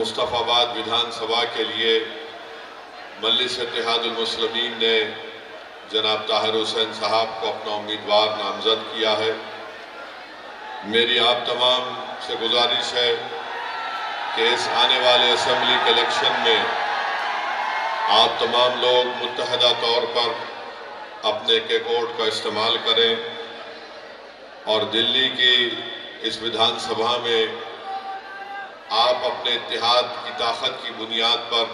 मुस्तफ़ाबाद विधानसभा के लिए मजलिस इत्तेहादुल मुस्लिमीन ने जनाब ताहिर हुसैन साहब को अपना उम्मीदवार नामजद किया है। मेरी आप तमाम से गुजारिश है कि इस आने वाले असेंबली के इलेक्शन में आप तमाम लोग मुत्तहदा तौर पर अपने के वोट का इस्तेमाल करें और दिल्ली की इस विधानसभा में आप अपने इत्तेहाद की ताकत की बुनियाद पर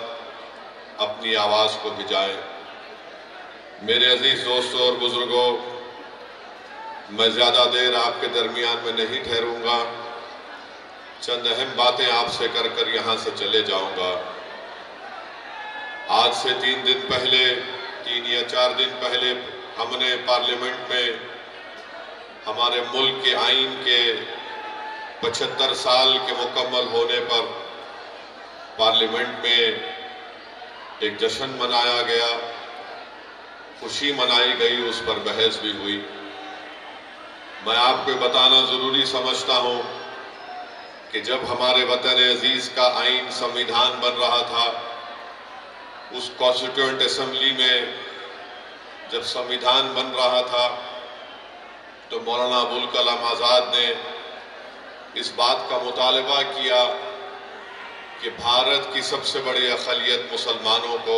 अपनी आवाज़ को भिजाएं। मेरे अजीज दोस्तों और बुजुर्गों, मैं ज़्यादा देर आपके दरमियान में नहीं ठहरूंगा। चंद अहम बातें आपसे कर यहाँ से चले जाऊंगा। आज से 3 दिन पहले, 3 या 4 दिन पहले हमने पार्लियामेंट में हमारे मुल्क के आइन के 75 साल के मुकम्मल होने पर पार्लियामेंट में एक जश्न मनाया गया, खुशी मनाई गई, उस पर बहस भी हुई। मैं आपको बताना ज़रूरी समझता हूँ कि जब हमारे वतन अजीज़ का आइन संविधान बन रहा था, उस कॉन्स्टिट्यूएंट असेंबली में जब संविधान बन रहा था तो मौलाना अबुल कलाम आज़ाद ने इस बात का मुतालबा किया कि भारत की सबसे बड़ी अक़लियत मुसलमानों को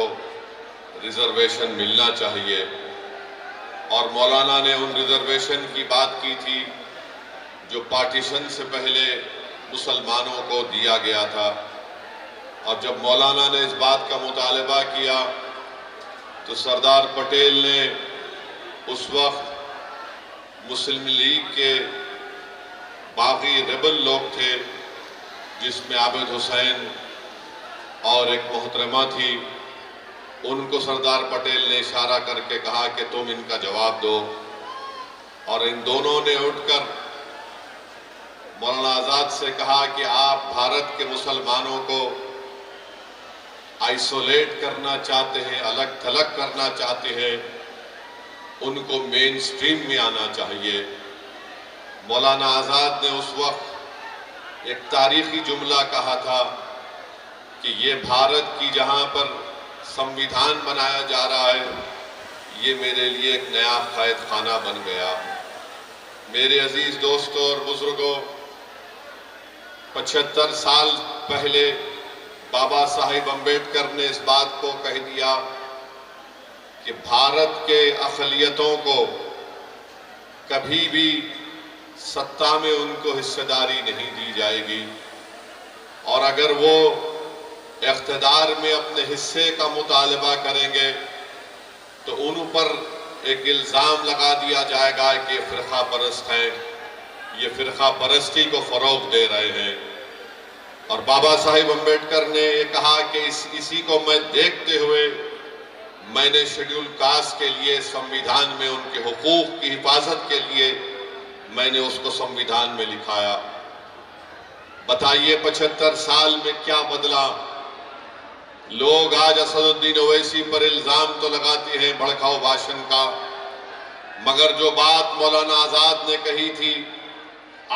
रिजर्वेशन मिलना चाहिए, और मौलाना ने उन रिजर्वेशन की बात की थी जो पार्टीशन से पहले मुसलमानों को दिया गया था। और जब मौलाना ने इस बात का मुतालबा किया तो सरदार पटेल ने उस वक्त मुस्लिम लीग के बागी रेबल लोग थे, जिसमें आबिद हुसैन और एक मोहतरमा थी, उनको सरदार पटेल ने इशारा करके कहा कि तुम इनका जवाब दो। और इन दोनों ने उठकर मौलाना आज़ाद से कहा कि आप भारत के मुसलमानों को आइसोलेट करना चाहते हैं, अलग थलग करना चाहते हैं, उनको मेन स्ट्रीम में आना चाहिए। मौलाना आज़ाद ने उस वक्त एक तारीखी जुमला कहा था कि ये भारत की जहां पर संविधान बनाया जा रहा है, ये मेरे लिए एक नया कैद खाना बन गया। मेरे अजीज दोस्तों और बुजुर्गों, 75 साल पहले बाबा साहिब अम्बेडकर ने इस बात को कह दिया कि भारत के अक़लियतों को कभी भी सत्ता में उनको हिस्सेदारी नहीं दी जाएगी, और अगर वो इख्तिदार में अपने हिस्से का मुतालबा करेंगे तो उन पर एक इल्ज़ाम लगा दिया जाएगा कि ये फ़िरक़ा परस्त हैं, ये फ़िरक़ा परस्ती को फ़रोग़ दे रहे हैं। और बाबा साहिब अम्बेडकर ने ये कहा कि इसी को मैं देखते हुए मैंने शेड्यूल कास्ट के लिए संविधान में उनके हुकूक की हिफाजत के लिए मैंने उसको संविधान में लिखाया। बताइए 75 साल में क्या बदला। लोग आज असदुद्दीन ओवैसी पर इल्जाम तो लगाते हैं भड़काऊ भाषण का, मगर जो बात मौलाना आज़ाद ने कही थी,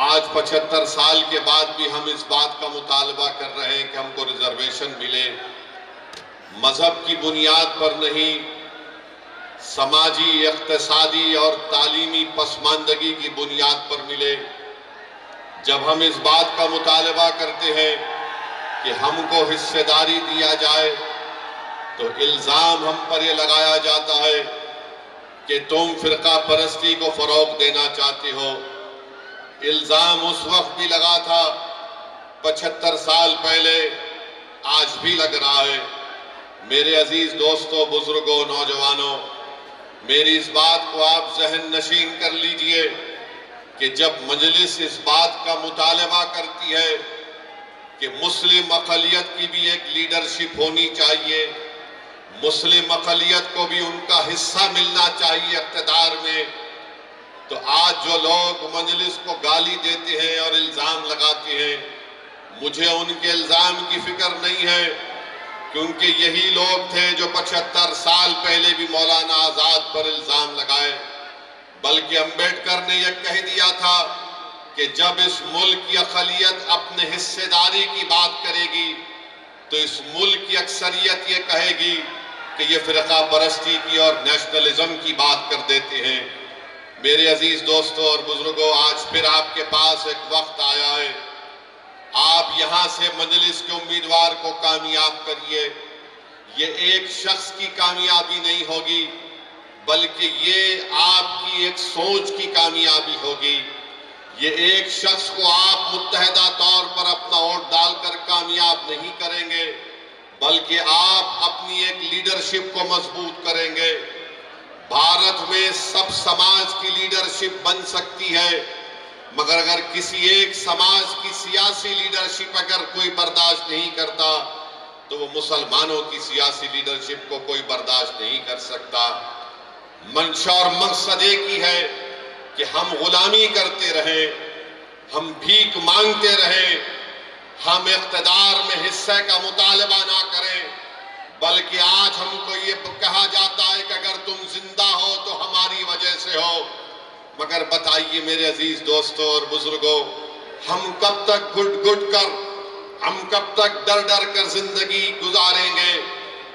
आज 75 साल के बाद भी हम इस बात का मुतालबा कर रहे हैं कि हमको रिजर्वेशन मिले, मजहब की बुनियाद पर नहीं, समाजी, इक़्तिसादी और तालीमी पसमानदगी की बुनियाद पर मिले। जब हम इस बात का मुतालबा करते हैं कि हमको हिस्सेदारी दिया जाए तो इल्ज़ाम हम पर यह लगाया जाता है कि तुम फ़िरक़ा परस्ती को फ़रोग़ देना चाहते हो। इल्ज़ाम उस वक्त भी लगा था 75 साल पहले, आज भी लग रहा है। मेरे अजीज दोस्तों, बुजुर्गों, नौजवानों, मेरी इस बात को आप ज़हन नशीन कर लीजिए कि जब मजलिस इस बात का मुतालबा करती है कि मुस्लिम अक़लियत की भी एक लीडरशिप होनी चाहिए, मुस्लिम अक़लियत को भी उनका हिस्सा मिलना चाहिए इक़्तिदार में, तो आज जो लोग मजलिस को गाली देते हैं और इल्ज़ाम लगाते हैं, मुझे उनके इल्ज़ाम की फिक्र नहीं है, क्योंकि यही लोग थे जो 75 साल पहले भी मौलाना आज़ाद पर इल्ज़ाम लगाए। बल्कि अम्बेडकर ने यह कह दिया था कि जब इस मुल्क की अक़लियत अपने हिस्सेदारी की बात करेगी तो इस मुल्क की अक्सरियत ये कहेगी कि ये फिरका परस्ती की और नेशनलिज्म की बात कर देते हैं। मेरे अजीज दोस्तों और बुजुर्गों, आज फिर आपके पास एक वक्त आया है। आप यहां से मजलिस के उम्मीदवार को कामयाब करिए। ये एक शख्स की कामयाबी नहीं होगी, बल्कि ये आपकी एक सोच की कामयाबी होगी। ये एक शख्स को आप मुत्तहदा तौर पर अपना वोट डालकर कामयाब नहीं करेंगे, बल्कि आप अपनी एक लीडरशिप को मजबूत करेंगे। भारत में सब समाज की लीडरशिप बन सकती है, मगर अगर किसी एक समाज की सियासी लीडरशिप अगर कोई बर्दाश्त नहीं करता, तो वो मुसलमानों की सियासी लीडरशिप को कोई बर्दाश्त नहीं कर सकता। मंशा और मकसद एक ही है कि हम गुलामी करते रहे, हम भीख मांगते रहे, हम इख्तिदार में हिस्से का मुतालबा ना करें, बल्कि आज हमको ये कहा जाता है कि अगर तुम जिंदा हो तो हमारी वजह से हो। मगर बताइए मेरे अजीज दोस्तों और बुजुर्गों, हम कब तक घुट घुट कर, हम कब तक डर डर कर जिंदगी गुजारेंगे?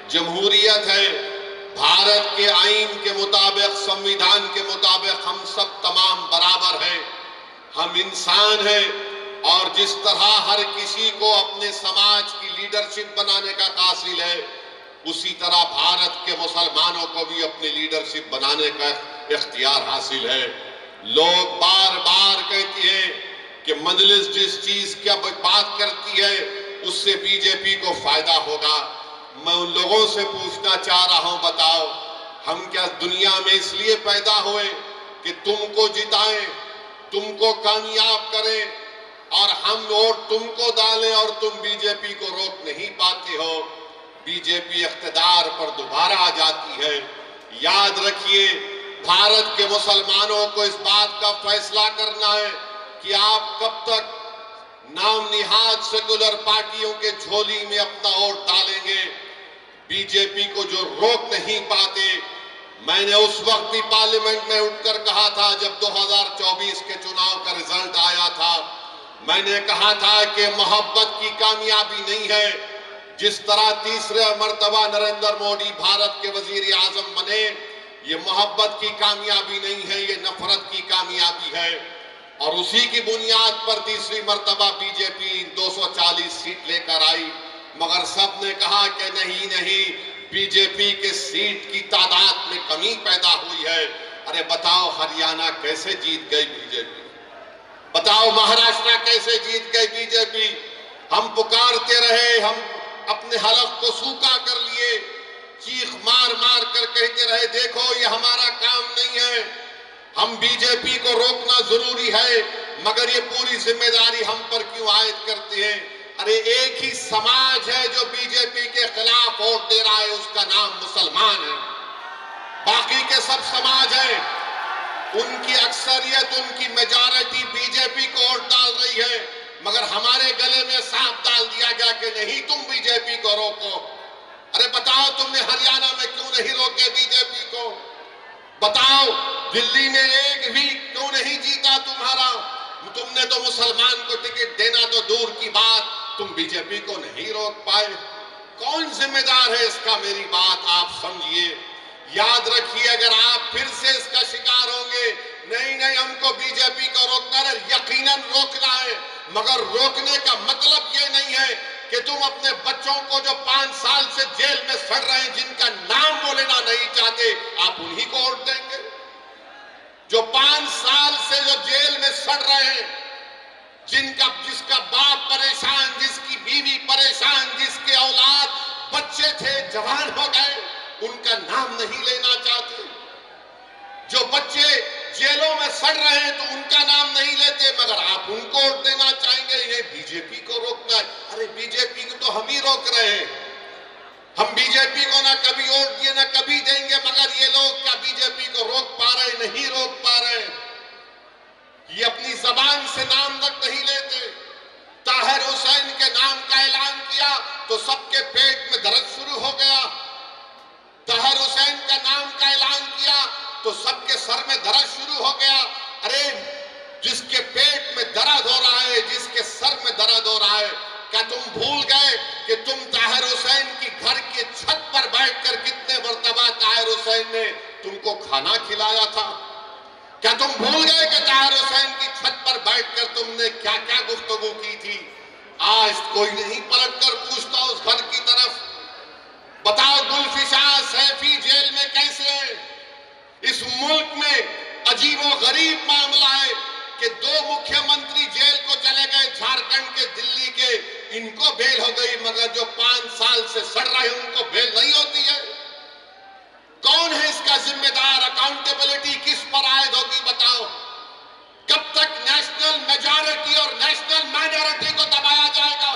जमहूरियत है, भारत के आईन के मुताबिक, संविधान के मुताबिक हम सब तमाम बराबर हैं, हम इंसान हैं, और जिस तरह हर किसी को अपने समाज की लीडरशिप बनाने का कासिल है, उसी तरह भारत के मुसलमानों को भी अपनी लीडरशिप बनाने का इख्तियार हासिल है। लोग बार बार कहते हैं कि मजलिस जिस चीज की बात करती है उससे बीजेपी को फायदा होगा। मैं उन लोगों से पूछना चाह रहा हूं, बताओ हम क्या दुनिया में इसलिए पैदा हुए कि तुमको जिताएं, तुमको कामयाब करें, और हम वोट तुमको डालें और तुम बीजेपी को रोक नहीं पाते हो? बीजेपी इख्तिदार पर दोबारा आ जाती है। याद रखिए, भारत के मुसलमानों को इस बात का फैसला करना है कि आप कब तक नाम निहाद सेकुलर पार्टियों के झोली में अपना वोट डालेंगे। बीजेपी को जो रोक नहीं पाते, मैंने उस वक्त भी पार्लियामेंट में उठकर कहा था जब 2024 के चुनाव का रिजल्ट आया था, मैंने कहा था कि मोहब्बत की कामयाबी नहीं है। जिस तरह तीसरे मर्तबा नरेंद्र मोदी भारत के वजीर आजम बने, ये मोहब्बत की कामयाबी नहीं है, ये नफरत की कामयाबी है। और उसी की बुनियाद पर तीसरी मर्तबा बीजेपी 240 सीट लेकर आई, मगर सबने कहा कि नहीं नहीं, बीजेपी के सीट की तादाद में कमी पैदा हुई है। अरे बताओ हरियाणा कैसे जीत गई बीजेपी? बताओ महाराष्ट्र कैसे जीत गई बीजेपी? हम पुकारते रहे, हम अपने हलफ को सूखा कर लिए, चीख मार मार कर कहते रहे देखो ये हमारा काम नहीं है, हम बीजेपी को रोकना जरूरी है, मगर ये पूरी जिम्मेदारी हम पर क्यों आयद करते हैं? अरे एक ही समाज है जो बीजेपी के खिलाफ वोट दे रहा है, उसका नाम मुसलमान है। बाकी के सब समाज हैं, उनकी अक्सरियत, उनकी मेजॉरिटी बीजेपी को वोट डाल रही है, मगर हमारे गले में सांप डाल दिया गया कि नहीं तुम बीजेपी को रोको। अरे बताओ तुमने हरियाणा में क्यों नहीं रोके बीजेपी को? बताओ दिल्ली में एक भी क्यों नहीं जीता तुम्हारा? तुमने तो मुसलमान को टिकट देना तो दूर की बात, तुम बीजेपी को नहीं रोक पाए। कौन जिम्मेदार है इसका? मेरी बात आप समझिए। याद रखिए, अगर आप फिर से इसका शिकार होंगे, नहीं नहीं हमको बीजेपी को रोकना है, यकीनन रोकना है, मगर रोकने का मतलब ये नहीं है कि तुम अपने बच्चों को जो 5 साल से जेल में सड़ रहे हैं, जिनका नाम वो लेना नहीं चाहते, आप उन्हीं को वोट देंगे? जो 5 साल से जो जेल में सड़ रहे हैं, जिसका बाप परेशान, जिसकी बीवी परेशान, जिसके औलाद बच्चे थे जवान हो गए, उनका नाम नहीं लेना चाहते। जो बच्चे जेलों में सड़ रहे हैं तो उनका नाम नहीं लेते, मगर आप उनको वोट देना चाहेंगे। ये बीजेपी को रोकना है। अरे बीजेपी को तो हम ही रोक रहे हैं, हम बीजेपी को ना कभी वोट दिए ना कभी देंगे, मगर ये लोग क्या बीजेपी को रोक पा रहे? नहीं रोक पा रहे। ये अपनी जबान से नाम तक नहीं लेते। ताहिर हुसैन के नाम का ऐलान किया तो सबके पेट में दर्द शुरू हो गया। ताहिर हुसैन का नाम का ऐलान किया तो सबके सर में दर्द शुरू हो गया। अरे जिसके पेट में दर्द हो रहा है, जिसके सर में दर्द हो रहा है, क्या तुम भूल गए कि तुम ताहिर ताहिर हुसैन की घर के छत पर बैठकर कितने मर्तबा ताहिर हुसैन ने तुमको खाना खिलाया था? क्या तुम भूल गए कि ताहिर हुसैन की छत पर बैठकर तुमने क्या क्या गुफ्तगू की थी? आज कोई नहीं पलटकर पूछता उस घर की तरफ। बताओ गुलफिशार सैफी जेल में कैसे है? इस मुल्क में अजीबो गरीब मामला है कि 2 मुख्यमंत्री जेल को चले गए, झारखंड के, दिल्ली के, इनको बेल हो गई, मगर जो 5 साल से सड़ रहे उनको बेल नहीं होती है। कौन है इसका जिम्मेदार? अकाउंटेबिलिटी किस पर आयद होगी? बताओ। कब तक नेशनल मेजॉरिटी और नेशनल माइनॉरिटी को दबाया जाएगा?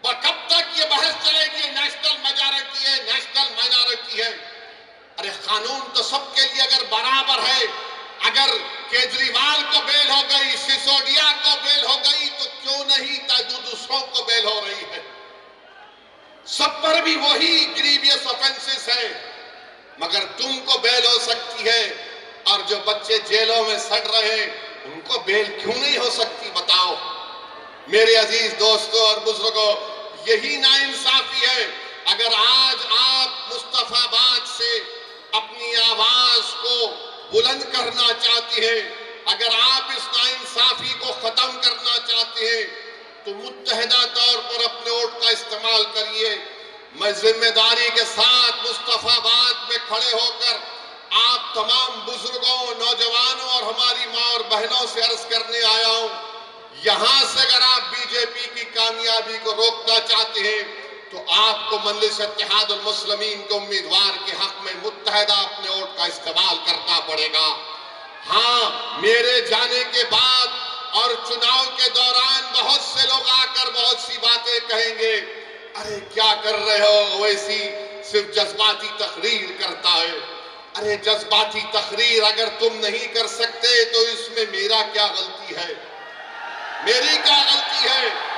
और कब तक ये बहस चलेगी नेशनल मेजॉरिटी है, नेशनल माइनॉरिटी है? अरे कानून तो सबके लिए अगर बराबर है, अगर केजरीवाल को बेल हो गई, सिसोदिया को बेल हो गई, तो क्यों नहीं दूसरों को बेल हो रही है? सब पर भी वही ग्रीवियस ऑफेंसेस है, मगर तुमको बेल हो सकती है और जो बच्चे जेलों में सड़ रहे हैं उनको बेल क्यों नहीं हो सकती? बताओ। मेरे अजीज दोस्तों और बुजुर्गों, यही नाइंसाफी है। अगर आज आप मुस्तफाबाद से अपनी आवाज को बुलंद करना चाहते हैं, अगर आप इस नाइंसाफी को खत्म करना चाहते हैं, तो मुत्तहिदा तौर पर अपने वोट का इस्तेमाल करिए। मैं जिम्मेदारी के साथ मुस्तफाबाद में खड़े होकर आप तमाम बुजुर्गों, नौजवानों और हमारी माँ और बहनों से अर्ज करने आया हूं, यहां से अगर आप बीजेपी की कामयाबी को रोकना चाहते हैं तो आपको मजलिस इत्तेहादुल मुस्लिमीन के उम्मीदवार के हक में मुत्तहिदा अपने वोट का इस्तेमाल करना पड़ेगा। हाँ, मेरे जाने के बाद और चुनाव के दौरान बहुत से लोग आकर बहुत सी बातें कहेंगे, अरे क्या कर रहे हो, वैसी सिर्फ जज्बाती तकरीर करता है। अरे जज्बाती तकरीर अगर तुम नहीं कर सकते तो इसमें मेरा क्या गलती है? मेरी क्या गलती है?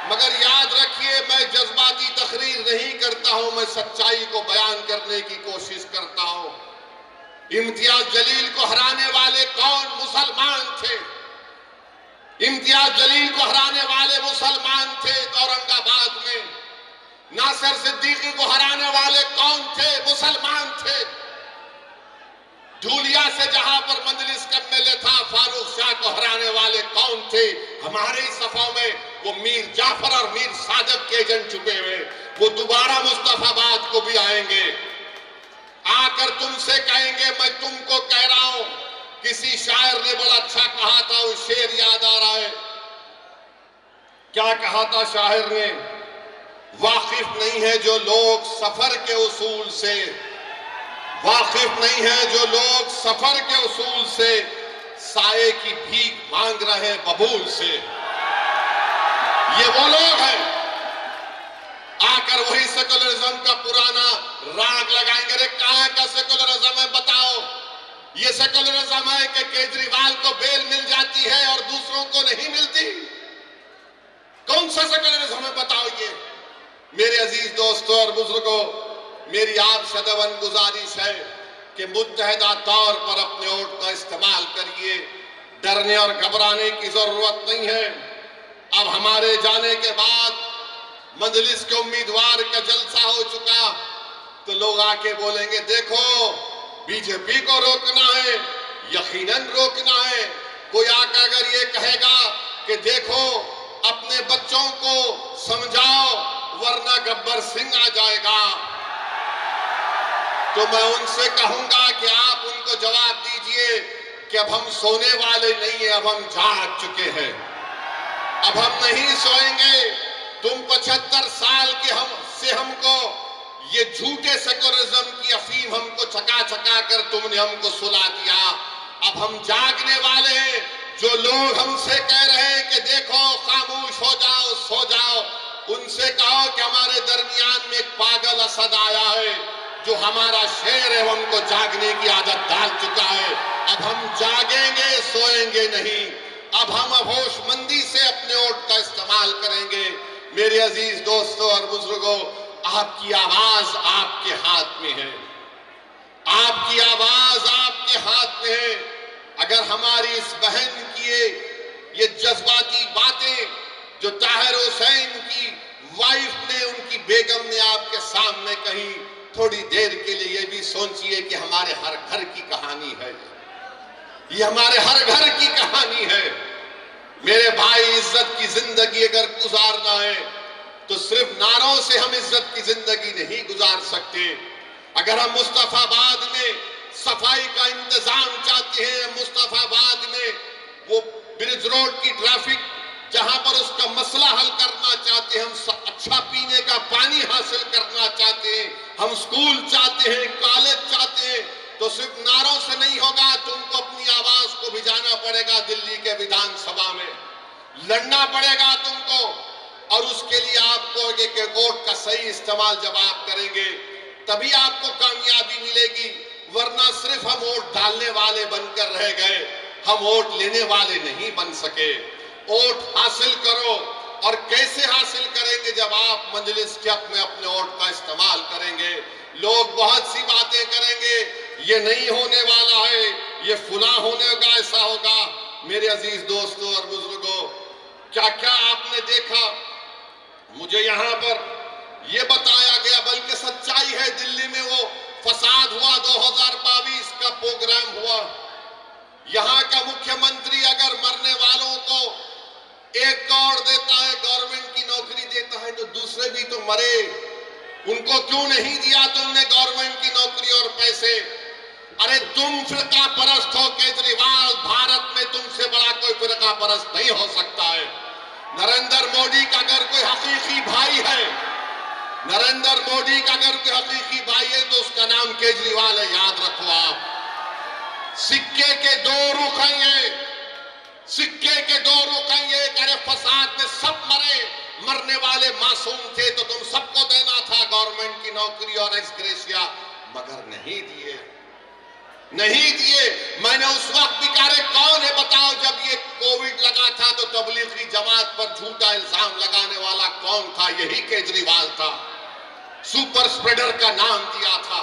मगर याद रखिए, मैं जज्बाती तकरीर नहीं करता हूं, मैं सच्चाई को बयान करने की कोशिश करता हूं। इम्तियाज जलील को हराने वाले कौन? मुसलमान थे। इम्तियाज जलील को हराने वाले मुसलमान थे औरंगाबाद में। नासिर सिद्दीकी को हराने वाले कौन थे? मुसलमान थे। धूलिया से जहां पर मजलिस का एमएलए था, फारूक शाह को हराने वाले कौन थे? हमारे ही सफों में वो मीर जाफर और मीर सादक के एजेंट छुपे हुए, वो दोबारा मुस्तफाबाद को भी आएंगे, आकर तुमसे कहेंगे, मैं तुमको कह रहा हूं। किसी शायर ने बड़ा अच्छा कहा था, वो शेर याद आ रहा है। क्या कहा था शायर ने? वाकिफ नहीं है जो लोग सफर के उसूल से, वाकिफ नहीं है जो लोग सफर के उसूल से, साये की भीख मांग रहे हैं बबूल से। ये वो लोग हैं आकर वही सेकुलरिज्म का पुराना राग लगाएंगे। अरे कहां का सेकुलरिज्म है? बताओ। ये सेकुलरिज्म है कि केजरीवाल को बेल मिल जाती है और दूसरों को नहीं मिलती? कौन सा सेकुलरिज्म है? बताओ ये। मेरे अजीज दोस्तों और बुजुर्गों, मेरी आपसे दवन गुजारिश है कि मुत्तहिदा तौर पर अपने वोट का इस्तेमाल करिए। डरने और घबराने की जरूरत नहीं है। अब हमारे जाने के बाद मजलिस के उम्मीदवार का जलसा हो चुका, तो लोग आके बोलेंगे, देखो बीजेपी को रोकना है, यकीनन रोकना है। कोई आकर अगर ये कहेगा कि देखो अपने बच्चों को समझाओ वरना गब्बर सिंह आ जाएगा, तो मैं उनसे कहूंगा कि आप उनको जवाब दीजिए कि अब हम सोने वाले नहीं है, अब हम जाग चुके हैं, अब हम नहीं सोएंगे। तुम 75 साल के हमको ये झूठे सेकुलरिज्म की अफीम हमको चका चका कर तुमने हमको सुला दिया। अब हम जागने वाले हैं। जो लोग हमसे कह रहे हैं कि देखो खामोश हो जाओ, सो जाओ, उनसे कहो कि हमारे दरमियान में एक पागल असद आया है जो हमारा शेर है, हमको जागने की आदत डाल चुका है। अब हम जागेंगे, सोएंगे नहीं। अब हम होशमंदी से अपने वोट का इस्तेमाल करेंगे। मेरे अजीज दोस्तों और बुजुर्गों, आपकी आवाज आपके हाथ में है, आपकी आवाज आपके हाथ में है। अगर हमारी इस बहन की ये जज्बाती बातें जो ताहिर हुसैन की वाइफ ने, उनकी बेटी बेगम ने आपके सामने कही, थोड़ी देर के लिए ये भी सोचिए कि हमारे हर घर की कहानी है, ये हमारे हर घर की कहानी है। मेरे भाई, इज्जत की जिंदगी अगर गुजारना है तो सिर्फ नारों से हम इज्जत की जिंदगी नहीं गुजार सकते। अगर हम मुस्तफाबाद में सफाई का इंतजाम चाहते हैं, मुस्तफाबाद में वो ब्रिज रोड की ट्रैफिक जहां पर उसका मसला हल करना चाहते हैं, हम अच्छा पीने का पानी हासिल करना चाहते हैं, हम स्कूल चाहते हैं, कॉलेज चाहते हैं, तो सिर्फ नारों से नहीं होगा। तुमको अपनी आवाज को भिजाना पड़ेगा, दिल्ली के विधानसभा में लड़ना पड़ेगा तुमको, और उसके लिए आपको एक वोट का सही इस्तेमाल जब आप करेंगे तभी आपको कामयाबी मिलेगी। वरना सिर्फ हम वोट डालने वाले बनकर रह गए, हम वोट लेने वाले नहीं बन सके। वोट हासिल करो, और कैसे हासिल करेंगे? जब आप मजलिस के हक में अपने वोट का इस्तेमाल करेंगे। लोग बहुत सी बातें करेंगे, ये नहीं होने वाला है, ये फुला होने का, ऐसा होगा। मेरे अजीज दोस्तों और बुजुर्गों, क्या क्या आपने देखा? मुझे यहाँ पर यह बताया गया, बल्कि सच्चाई है, दिल्ली में वो फसाद हुआ, 2022 का प्रोग्राम हुआ। यहाँ का मुख्यमंत्री अगर मरने वालों को 1 करोड़ देता है, गवर्नमेंट की नौकरी देता है, तो दूसरे भी तो मरे, उनको क्यों नहीं दिया तुमने गवर्नमेंट की नौकरी और पैसे? अरे तुम फिरका परस्त हो केजरीवाल, भारत में तुमसे बड़ा कोई फिरका परस्त नहीं हो सकता है। नरेंद्र मोदी का अगर कोई हकीकी भाई है, नरेंद्र मोदी का अगर कोई हकीकी भाई है तो उसका नाम केजरीवाल है, याद रखो आप। सिक्के के 2 रुख हैं ये, सिक्के के 2 रुख हैं ये। अरे फसाद में सब मरे, मरने वाले मासूम थे, तो तुम सबको देना था गवर्नमेंट की नौकरी और एक्स ग्रेशिया, मगर नहीं दिए, नहीं दिए। मैंने उस वक्त भी कहा, कौन है बताओ, जब ये कोविड लगा था तो तबलीगी जमात पर झूठा इल्जाम लगाने वाला कौन था? यही केजरीवाल था। सुपर स्प्रेडर का नाम दिया था।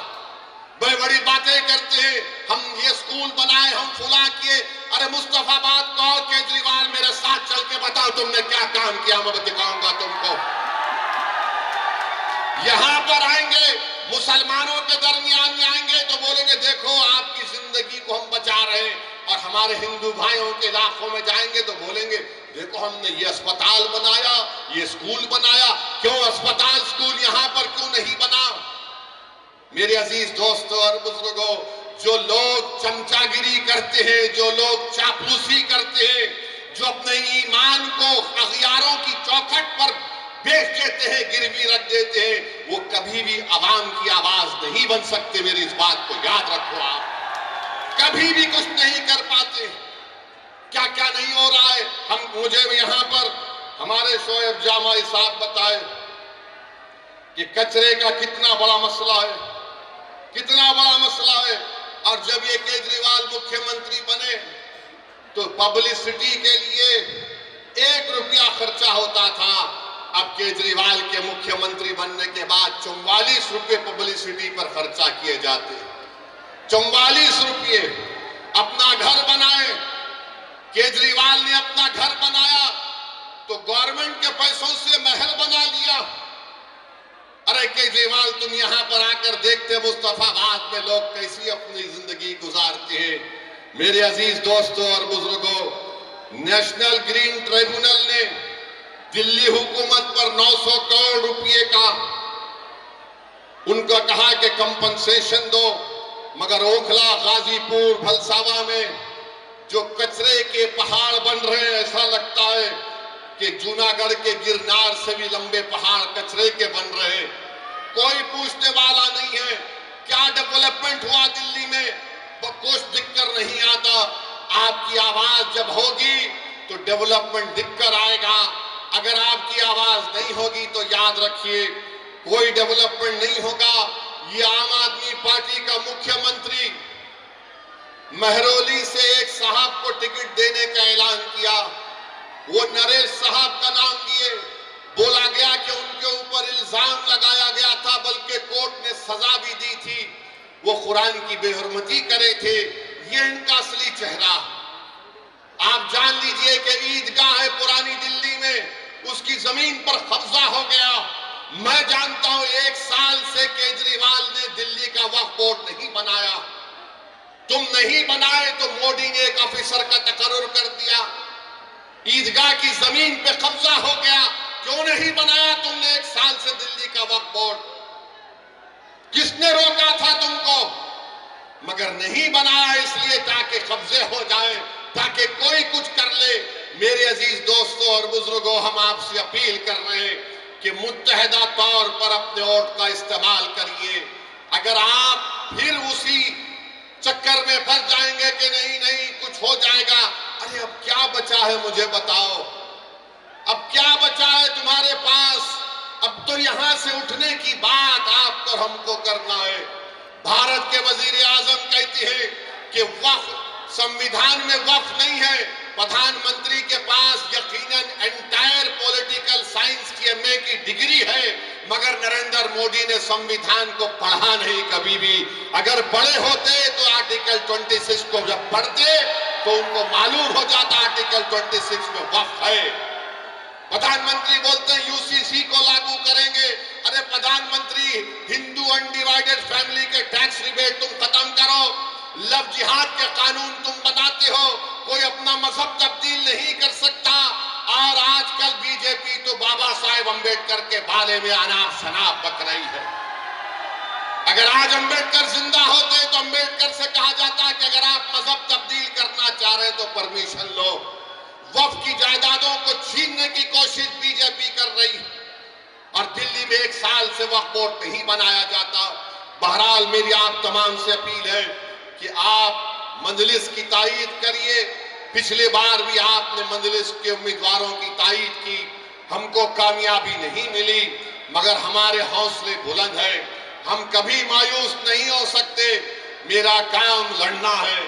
बड़ी बड़ी बातें करते हैं, हम ये स्कूल बनाए, हम फुला किए। अरे मुस्तफाबाद को केजरीवाल मेरे साथ चल के बताओ तुमने क्या काम किया, मैं दिखाऊंगा तुमको। यहां पर आएंगे, मुसलमानों के दरमियान में आएंगे तो बोलेंगे देखो आपकी जिंदगी को हम बचा रहे हैं, और हमारे हिंदू भाइयों के इलाकों में जाएंगे तो बोलेंगे देखो हमने ये अस्पताल बनाया, ये स्कूल बनाया। क्यों अस्पताल स्कूल यहां पर क्यों नहीं बना? मेरे अजीज दोस्तों और बुजुर्गों, जो लोग चमचागिरी करते हैं, जो लोग चापलूसी करते हैं, जो अपने ईमान को अखियारों की चौखट पर बेच देते हैं, गिरवी रख देते हैं, वो कभी भी आवाम की आवाज नहीं बन सकते। मेरी इस बात को याद रखो आप, कभी भी कुछ नहीं कर पाते। क्या क्या नहीं हो रहा है? मुझे यहाँ पर हमारे शोएब जामाई साहब बताए कि कचरे का कितना बड़ा मसला है, कितना बड़ा मसला है। और जब ये केजरीवाल मुख्यमंत्री बने तो पब्लिसिटी के लिए 1 रुपया खर्चा होता था। अब केजरीवाल के मुख्यमंत्री बनने के बाद 44 रुपये पब्लिसिटी पर खर्चा किए जाते हैं। 44 रुपये। अपना घर बनाए, केजरीवाल ने अपना घर बनाया तो गवर्नमेंट के पैसों से महल बना लिया। अरे केजरीवाल, तुम यहां पर आकर देखते मुस्तफाबाद में लोग कैसी अपनी जिंदगी गुजारते हैं। मेरे अजीज दोस्तों और बुजुर्गों, नेशनल ग्रीन ट्रिब्यूनल ने दिल्ली हुकूमत पर 900 करोड़ रुपए का उनका कहा कि कंपनसेशन दो, मगर ओखला, गाजीपुर, भलसावा में जो कचरे के पहाड़ बन रहे हैं, ऐसा लगता है कि जूनागढ़ के गिरनार से भी लंबे पहाड़ कचरे के बन रहे हैं। कोई पूछने वाला नहीं है क्या डेवलपमेंट हुआ दिल्ली में, कुछ दिक्कत नहीं आता। आपकी आवाज जब होगी तो डेवलपमेंट दिक्कत आएगा। अगर आपकी आवाज नहीं होगी तो याद रखिए कोई डेवलपमेंट नहीं होगा। ये आम आदमी पार्टी का मुख्यमंत्री महरौली से एक साहब को टिकट देने का ऐलान किया। वो नरेश साहब का नाम लिए, बोला गया कि उनके ऊपर इल्जाम लगाया गया था, बल्कि कोर्ट ने सजा भी दी थी, वो कुरान की बेहुरमती करे थे। ये इनका असली चेहरा। आप जान लीजिए कि ईदगाह है पुरानी दिल्ली में, उसकी जमीन पर कब्जा हो गया। मैं जानता हूं 1 साल से केजरीवाल ने दिल्ली का वक्फ बोर्ड नहीं बनाया। तुम नहीं बनाए तो मोदी ने एक ऑफिसर का तकर्रुर कर दिया। ईदगाह की जमीन पे कब्जा हो गया। क्यों नहीं बनाया तुमने 1 साल से दिल्ली का वक्फ बोर्ड? किसने रोका था तुमको? मगर नहीं बनाया इसलिए ताकि कब्जे हो जाए, ताकि कोई कुछ कर ले। मेरे अजीज दोस्तों और बुजुर्गों, हम आपसे अपील कर रहे हैं कि मुत्तहदा तौर पर अपने वोट का इस्तेमाल करिए। अगर आप फिर उसी चक्कर में फंस जाएंगे कि नहीं नहीं कुछ हो जाएगा, अरे अब क्या बचा है मुझे बताओ? अब क्या बचा है तुम्हारे पास? अब तो यहां से उठने की बात आपको हमको करना है। भारत के वजीर आजम कहती है कि वक्फ संविधान में वक्फ नहीं है। प्रधानमंत्री के पास यकीनन एंटायर पॉलिटिकल साइंस की एमए की डिग्री है, मगर नरेंद्र मोदी ने संविधान को पढ़ा नहीं कभी भी। अगर पढ़े होते तो आर्टिकल 26 को जब पढ़ते तो उनको मालूम हो जाता आर्टिकल 26 में वक्फ है। प्रधानमंत्री बोलते हैं यूसीसी को लागू करेंगे। अरे प्रधानमंत्री, हिंदू अनडिवाइडेड फैमिली के टैक्स रिबेट तुम खत्म करो। लव जिहाद के कानून तुम बनाते हो। कोई अपना मजहब तब्दील नहीं कर सकता। और आजकल बीजेपी तो बाबा साहेब अंबेडकर के बारे में अनाप शनाप बक रही है। अगर आज अंबेडकर जिंदा होते तो अंबेडकर से कहा जाता कि अगर आप मजहब तब्दील करना चाह रहे तो परमिशन लो। वक्फ की जायदादों को छीनने की कोशिश बीजेपी कर रही है और दिल्ली में 1 साल से वक्फ बोर्ड नहीं बनाया जाता। बहरहाल मेरी आप तमाम से अपील है कि आप मजलिस की तायीद करिए। पिछले बार भी आपने मजलिस के उम्मीदवारों की तायीद की, हमको कामयाबी नहीं मिली, मगर हमारे हौसले बुलंद है। हम कभी मायूस नहीं हो सकते। मेरा काम लड़ना है।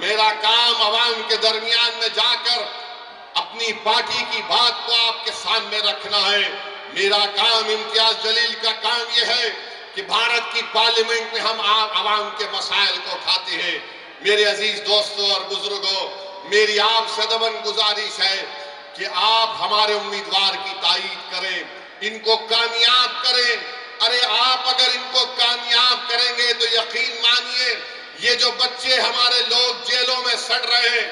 मेरा काम अवाम के दरमियान में जाकर अपनी पार्टी की बात को आपके सामने रखना है। मेरा काम, इम्तियाज जलील का काम यह है कि भारत की पार्लियामेंट में हम आवाम के मसाइल को उठाते हैं। मेरे अजीज दोस्तों और बुजुर्गों, मेरी आपसे दबन गुजारिश है कि आप हमारे उम्मीदवार की तायीद करें, इनको कामयाब करें। अरे आप अगर इनको कामयाब करेंगे तो यकीन मानिए ये जो बच्चे हमारे लोग जेलों में सड़ रहे हैं,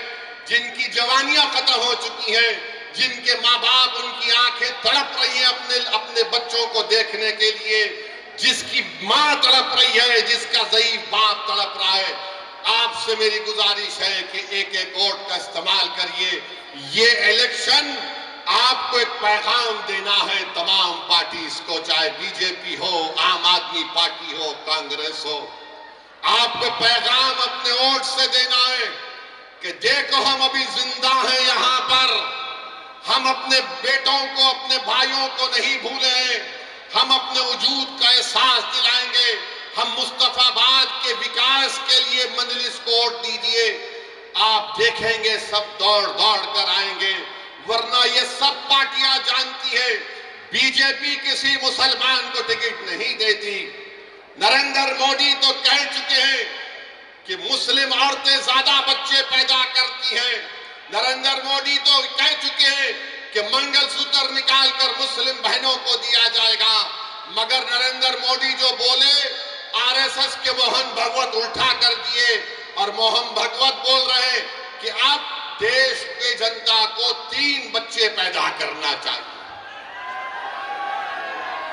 जिनकी जवानियां खत्म हो चुकी हैं, जिनके माँ बाप, उनकी आंखें तड़प रही हैं अपने बच्चों को देखने के लिए, जिसकी माँ तड़प रही है, जिसका ज़ईफ बाप तड़प रहा है, आपसे मेरी गुजारिश है कि एक एक वोट का इस्तेमाल करिए। ये इलेक्शन आपको एक पैगाम देना है तमाम पार्टीज को, चाहे बीजेपी हो, आम आदमी पार्टी हो, कांग्रेस हो। आपको पैगाम अपने वोट से देना है कि देखो हम अभी जिंदा हैं यहाँ पर, हम अपने बेटों को, अपने भाइयों को नहीं भूले हैं। हम अपने वजूद का एहसास दिलाएंगे। हम मुस्तफाबाद के विकास के लिए मजलिस को वोट दीजिए। आप देखेंगे सब दौड़ दौड़ कर आएंगे, वरना ये सब पार्टियां जानती है बीजेपी किसी मुसलमान को टिकट नहीं देती। नरेंद्र मोदी तो कह चुके हैं कि मुस्लिम औरतें ज्यादा बच्चे पैदा करती हैं। नरेंद्र मोदी तो कह चुके हैं कि मंगलसूत्र निकालकर मुस्लिम बहनों को दिया जाएगा। मगर नरेंद्र मोदी जो बोले, आरएसएस के मोहन भगवत उल्टा कर दिए और मोहन भगवत बोल रहे हैं कि अब देश की जनता को 3 बच्चे पैदा करना चाहिए।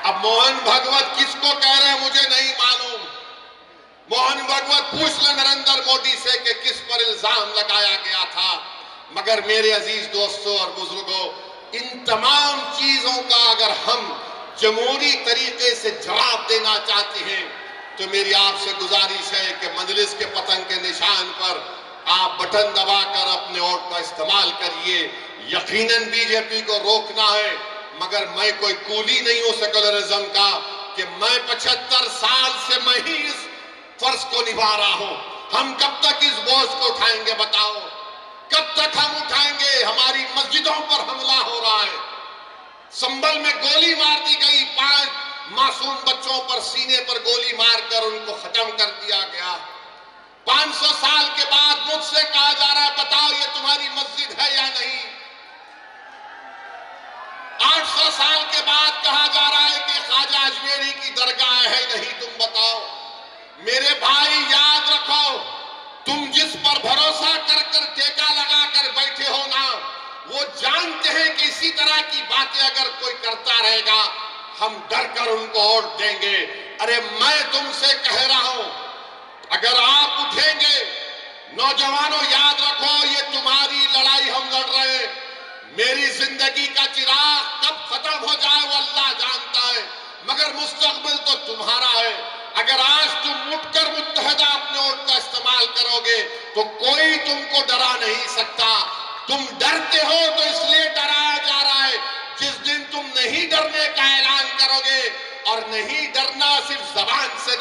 अब मोहन भगवत किसको कह रहे हैं मुझे नहीं मालूम। मोहन भगवत पूछ ले नरेंद्र मोदी से कि किस पर इल्जाम लगाया गया था। मगर मेरे अजीज दोस्तों और बुजुर्गों, इन तमाम चीजों का अगर हम जमहूरी तरीके से जवाब देना चाहते हैं तो मेरी आपसे गुजारिश है कि मजलिस के पतंग के निशान पर आप बटन दबाकर अपने वोट का इस्तेमाल करिए। यकीनन बीजेपी को रोकना है, मगर मैं कोई कूली नहीं हूं सेकुलरिज्म का कि मैं 75 साल से मैं ही इस फर्ज को निभा रहा हूं। हम कब तक इस बोझ को उठाएंगे बताओ? कब तक हम उठाएंगे? हमारी मस्जिदों पर हमला हो रहा है। संभल में गोली मार दी गई, 5 मासूम बच्चों पर सीने पर गोली मारकर उनको खत्म कर दिया गया। 500 साल के बाद मुझसे कहा जा रहा है बताओ ये तुम्हारी मस्जिद है या नहीं। 800 12 साल के बाद कहा जा रहा है कि ख्वाजा अजमेरी की दरगाह है नहीं, तुम बताओ। मेरे भाई याद रखो, तुम जिस पर भरोसा कर कर टेका लगा कर बैठे हो ना, वो जानते हैं कि इसी तरह की बातें अगर कोई करता रहेगा हम डर कर उनको वोट देंगे। अरे मैं तुमसे कह रहा हूं, अगर आप उठेंगे, नौजवानों याद रखो, ये तुम्हारी लड़ाई हम लड़ रहे हैं। मेरी जिंदगी का चिराग कब खत्म हो जाए वो अल्लाह जानता है, मगर मुस्तकबिल तो तुम्हारा है। अगर आज तुम उठकर मुत्तहदा अपने वोट का इस्तेमाल करोगे तो कोई तुमको डरा नहीं सकता। तुम डरते हो तो इसलिए डराया जा रहा है। जिस दिन तुम नहीं डरने का ऐलान करोगे, और नहीं डरना सिर्फ जबान से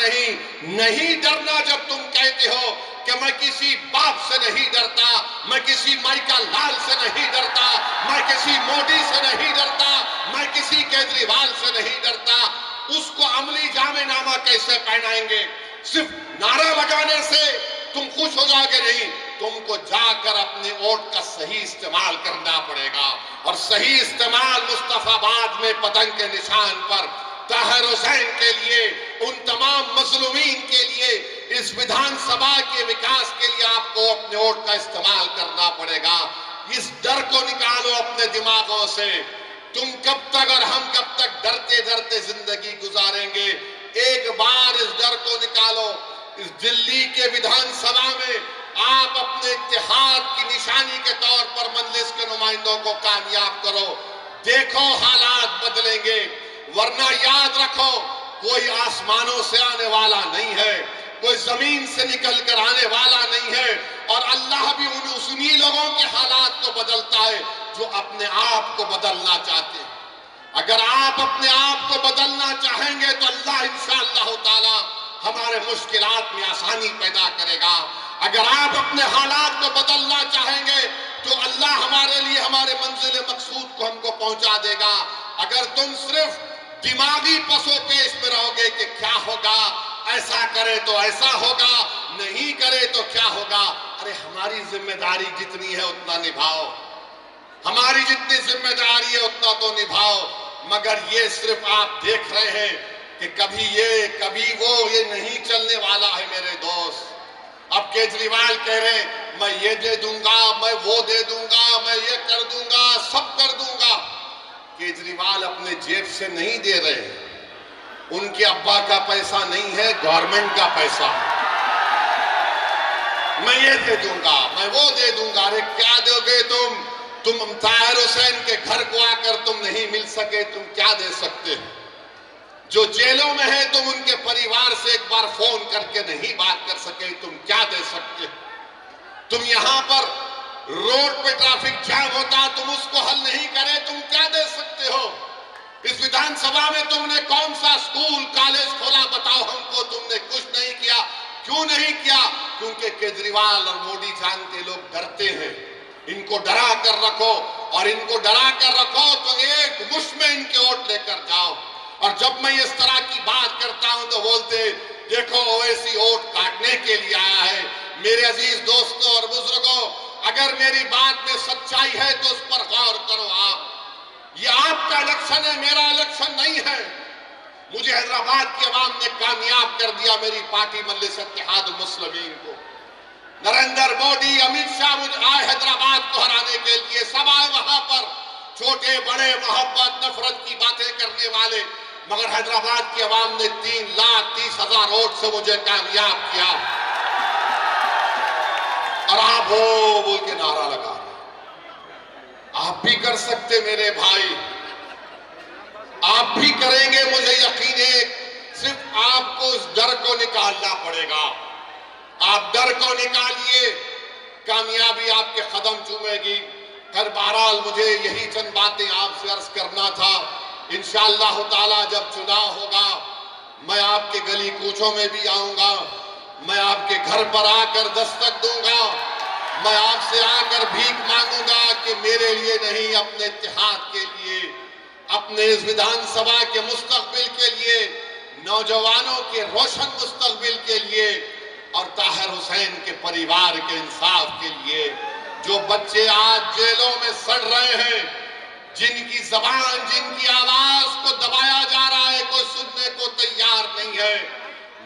नहीं डरना जब तुम कहते हो कि मैं किसी बाप से नहीं डरता, मैं किसी माइकल लाल से नहीं डरता, मैं किसी मोदी से नहीं डरता, मैं किसी केजरीवाल से नहीं डरता, उसको अमली जामेनामा कैसे पहनाएंगे? सिर्फ नारा लगाने से तुम खुश हो जाओगे नहीं, तुमको जाकर अपने वोट का सही इस्तेमाल करना पड़ेगा। और सही इस्तेमाल मुस्तफाबाद में पतंग के निशान पर ताहिर हुसैन के लिए, उन तमाम मजलूमीन के लिए, इस विधानसभा के विकास के लिए आपको अपने वोट का इस्तेमाल करना पड़ेगा। इस डर को निकालो अपने दिमागों से। तुम कब तक और हम कब तक डरते डरते जिंदगी गुजारेंगे? एक बार इस डर को निकालो। इस दिल्ली के विधानसभा में आप अपने इत्तेहाद की निशानी के तौर पर मजलिस के नुमाइंदों को कामयाब करो। देखो हालात बदलेंगे, वरना याद रखो कोई आसमानों से आने वाला नहीं है, कोई जमीन से निकल कर आने वाला नहीं है। और अल्लाह भी उन्हीं लोगों के हालात को बदलता है जो अपने आप को बदलना चाहते हैं। अगर आप अपने आप को बदलना चाहेंगे तो अल्लाह इंशाअल्लाह ताला हमारे मुश्किलात में आसानी पैदा करेगा। अगर आप अपने हालात को बदलना चाहेंगे तो अल्लाह हमारे लिए हमारे मंजिल मकसूद को हमको पहुंचा देगा। अगर तुम सिर्फ दिमागी पसोपेश में रहोगे कि क्या होगा, ऐसा करे तो ऐसा होगा, नहीं करे तो क्या होगा, अरे हमारी जिम्मेदारी जितनी है उतना निभाओ, हमारी जितनी जिम्मेदारी है उतना तो निभाओ। मगर ये सिर्फ आप देख रहे हैं कि कभी ये कभी वो, ये नहीं चलने वाला है मेरे दोस्त। अब केजरीवाल कह रहे मैं ये दे दूंगा, मैं वो दे दूंगा, मैं ये कर दूंगा, सब कर दूंगा। केजरीवाल अपने जेब से नहीं दे रहे, उनके अब्बा का पैसा नहीं है, गवर्नमेंट का पैसा। मैं ये दे दूंगा, मैं वो दे दूंगा। अरे क्या दोगे तुम ताहिर हुसैन के घर को आकर तुम नहीं मिल सके, तुम क्या दे सकते हो? जो जेलों में है तुम उनके परिवार से एक बार फोन करके नहीं बात कर सके, तुम क्या दे सकते? तुम यहां पर रोड पे ट्रैफिक जाम होता, तुम उसको हल नहीं करे, तुम क्या दे सकते हो? इस विधानसभा में तुमने कौन सा स्कूल कॉलेज खोला बताओ हमको? तुमने कुछ नहीं किया। क्यों नहीं किया? क्योंकि केजरीवाल और मोदी जानते लोग डरते हैं। इनको डरा कर रखो, और इनको डरा कर रखो तो एक मुश्त में इनके वोट लेकर जाओ। और जब मैं इस तरह की बात करता हूं तो बोलते देखो ओवैसी वोट काटने के लिए आया है। मेरे अजीज दोस्तों और बुजुर्गों, अगर मेरी बात में सच्चाई है तो उस पर गौर करो। आप, ये आपका इलेक्शन है, मेरा इलेक्शन नहीं है। मुझे हैदराबाद की आवाम ने कामयाब कर दिया, मेरी पार्टी मजलिस इत्तेहादुल मुस्लिमीन को। नरेंद्र मोदी, अमित शाह मुझे आए हैदराबाद को हराने के लिए, सब आए वहां पर, छोटे बड़े, मोहब्बत नफरत की बातें करने वाले। मगर हैदराबाद की आवाम ने 3,30,000 वोट से मुझे कामयाब किया। और आप हो बोल के नारा लगा रहे। आप भी कर सकते मेरे भाई, आप भी करेंगे, मुझे यकीन है। सिर्फ आपको उस डर को निकालना पड़ेगा। आप डर को निकालिए, कामयाबी आपके कदम चूमेगी। हर बहरहाल मुझे यही चंद बातें आपसे अर्ज करना था। इंशाअल्लाह ताला जब चुनाव होगा मैं आपके गली कूचों में भी आऊंगा, मैं आपके घर पर आकर दस्तक दूंगा, मैं आपसे आकर भीख मांगूंगा कि मेरे लिए नहीं, अपने इत्तेहाद के लिए, अपने इस विधानसभा के मुस्तकबिल के लिए, नौजवानों के रोशन मुस्तकबिल के लिए, और ताहिर हुसैन के परिवार के इंसाफ के लिए। जो बच्चे आज जेलों में सड़ रहे हैं, जिनकी जबान, जिनकी आवाज को दबाया जा रहा है, कोई सुनने को तैयार नहीं है।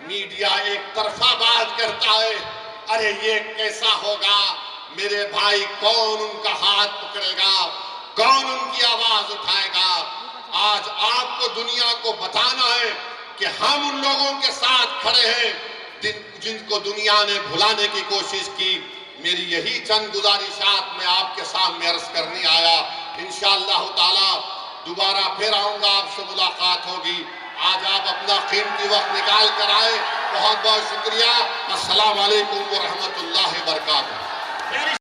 मीडिया एक तरफा बात करता है, अरे ये कैसा होगा मेरे भाई, कौन उनका हाथ पकड़ेगा, कौन उनकी आवाज उठाएगा। आज आपको दुनिया को बताना है कि हम उन लोगों के साथ खड़े हैं जिनको दुनिया ने भुलाने की कोशिश की। मेरी यही चंद गुजारिशात मैं आपके सामने अर्ज करने आया। इंशाअल्लाह ताला दोबारा फिर आऊंगा, आपसे मुलाकात होगी। आज आप अपना कीमती वक्त निकाल कर आए, बहुत बहुत शुक्रिया। अस्सलाम वालेकुम व रहमतुल्लाहि व बरकातुहू।